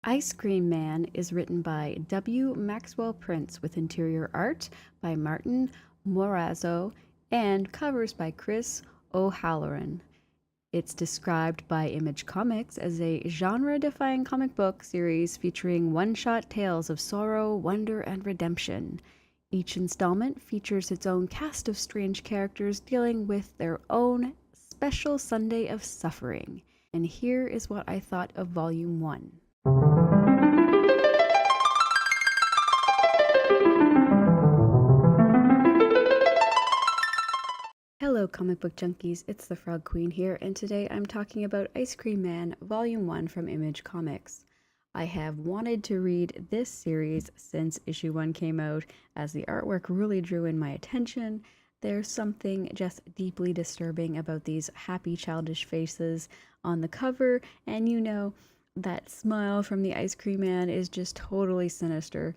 Ice Cream Man is written by W. Maxwell Prince with interior art by Martin Morazzo and covers by Chris O'Halloran. It's described by Image Comics as a genre-defying comic book series featuring one-shot tales of sorrow, wonder, and redemption. Each installment features its own cast of strange characters dealing with their own special Sunday of suffering. And here is what I thought of Volume 1. Hello comic book junkies, it's the Frog Queen here, and today I'm talking about Ice Cream Man Volume 1 from Image Comics. I have wanted to read this series since issue 1 came out, as the artwork really drew in my attention. There's something just deeply disturbing about these happy childish faces on the cover, and you know, that smile from the Ice Cream Man is just totally sinister.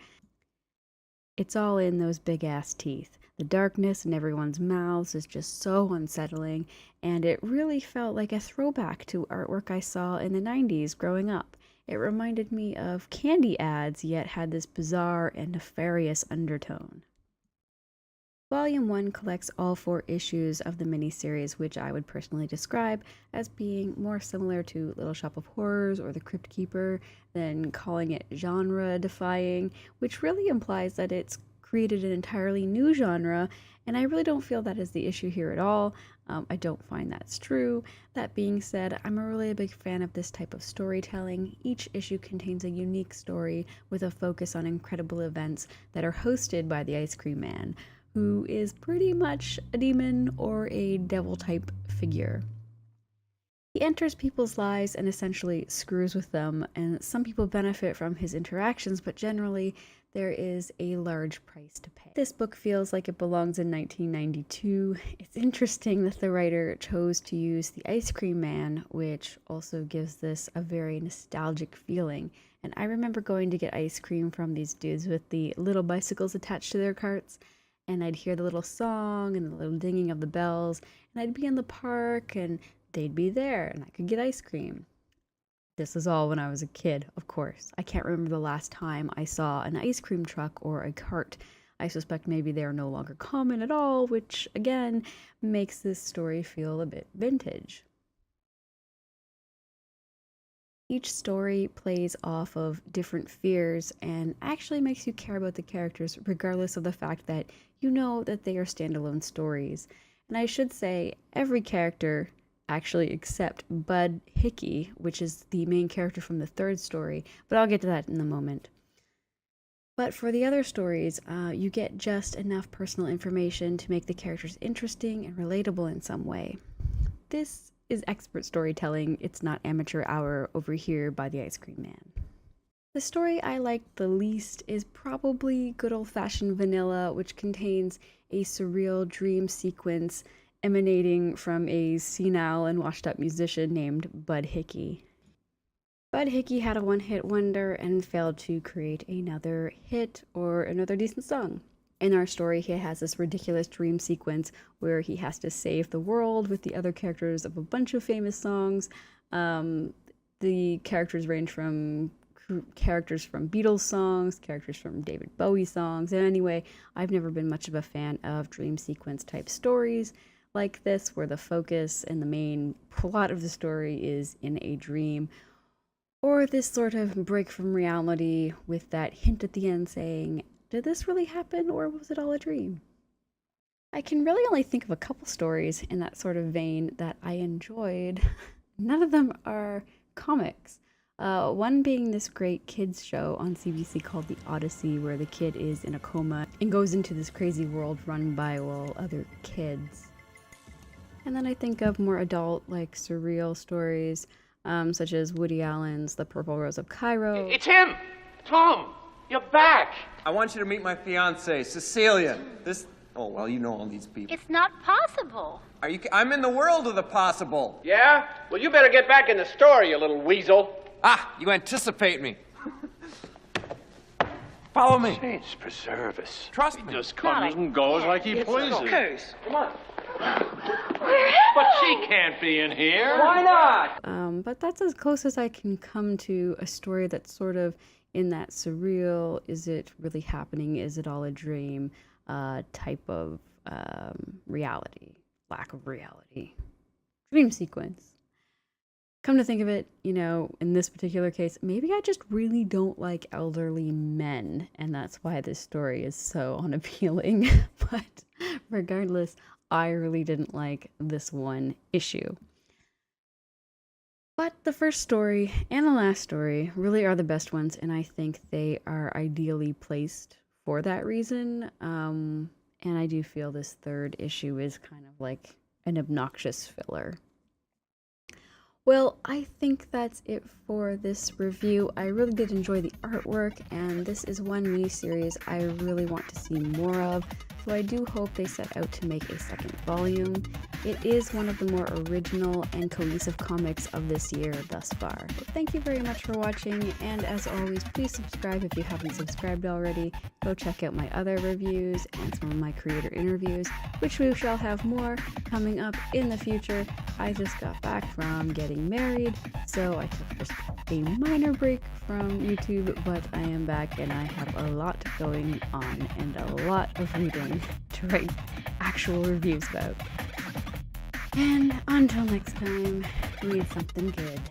It's all in those big-ass teeth. The darkness in everyone's mouths is just so unsettling, and it really felt like a throwback to artwork I saw in the 90s growing up. It reminded me of candy ads, yet had this bizarre and nefarious undertone. Volume 1 collects all 4 issues of the miniseries, which I would personally describe as being more similar to Little Shop of Horrors or The Crypt Keeper than calling it genre-defying, which really implies that it's created an entirely new genre, and I really don't feel that is the issue here at all. I don't find that's true. That being said, I'm really a big fan of this type of storytelling. Each issue contains a unique story with a focus on incredible events that are hosted by the Ice Cream Man, who is pretty much a demon or a devil-type figure. He enters people's lives and essentially screws with them, and some people benefit from his interactions, but generally there is a large price to pay. This book feels like it belongs in 1992. It's interesting that the writer chose to use the Ice Cream Man, which also gives this a very nostalgic feeling. And I remember going to get ice cream from these dudes with the little bicycles attached to their carts, and I'd hear the little song and the little dinging of the bells, and I'd be in the park and they'd be there and I could get ice cream. This is all when I was a kid, of course. I can't remember the last time I saw an ice cream truck or a cart. I suspect maybe they are no longer common at all, which again makes this story feel a bit vintage. Each story plays off of different fears and actually makes you care about the characters regardless of the fact that you know that they are standalone stories. And I should say every character, actually except Bud Hickey, which is the main character from the 3rd story, but I'll get to that in a moment. But for the other stories, you get just enough personal information to make the characters interesting and relatable in some way. This is expert storytelling. It's not amateur hour over here by the Ice Cream Man. The story I like the least is probably good old-fashioned vanilla, which contains a surreal dream sequence emanating from a senile and washed-up musician named Bud Hickey. Bud Hickey had a one-hit wonder and failed to create another hit or another decent song. In our story, he has this ridiculous dream sequence where he has to save the world with the other characters of a bunch of famous songs. The characters range from characters from Beatles songs, characters from David Bowie songs, and anyway, I've never been much of a fan of dream sequence type stories like this, where the focus and the main plot of the story is in a dream, or this sort of break from reality with that hint at the end saying, did this really happen or was it all a dream? I can really only think of a couple stories in that sort of vein that I enjoyed. None of them are comics. One being this great kids show on CBC called The Odyssey, where the kid is in a coma and goes into this crazy world run by, well, other kids. And then I think of more adult, like surreal stories, such as Woody Allen's The Purple Rose of Cairo. It's him! Tom! You're back! I want you to meet my fiancée, Cecilia. Oh, well, you know all these people. It's not possible. I'm in the world of the possible. Yeah? Well, you better get back in the story, you little weasel. Ah, you anticipate me. Follow me. Saints preserve us. Trust me. Just comes and goes like he pleases. Come on. But she can't be in here. Why not? But that's as close as I can come to a story that's sort of in that surreal, is it really happening, is it all a dream type of reality, lack of reality, dream sequence. Come to think of it, you know, in this particular case, maybe I just really don't like elderly men, and that's why this story is so unappealing. But regardless, I really didn't like this one issue. But the first story and the last story really are the best ones, and I think they are ideally placed for that reason. And I do feel this third issue is kind of like an obnoxious filler. Well, I think that's it for this review. I really did enjoy the artwork, and this is one miniseries I really want to see more of, so I do hope they set out to make a second volume. It is one of the more original and cohesive comics of this year thus far. But thank you very much for watching, and as always, please subscribe if you haven't subscribed already. Go check out my other reviews and some of my creator interviews, which we shall have more coming up in the future. I just got back from getting married, so I took just a minor break from YouTube, but I am back and I have a lot going on and a lot of reading to write actual reviews about. And until next time, read something good.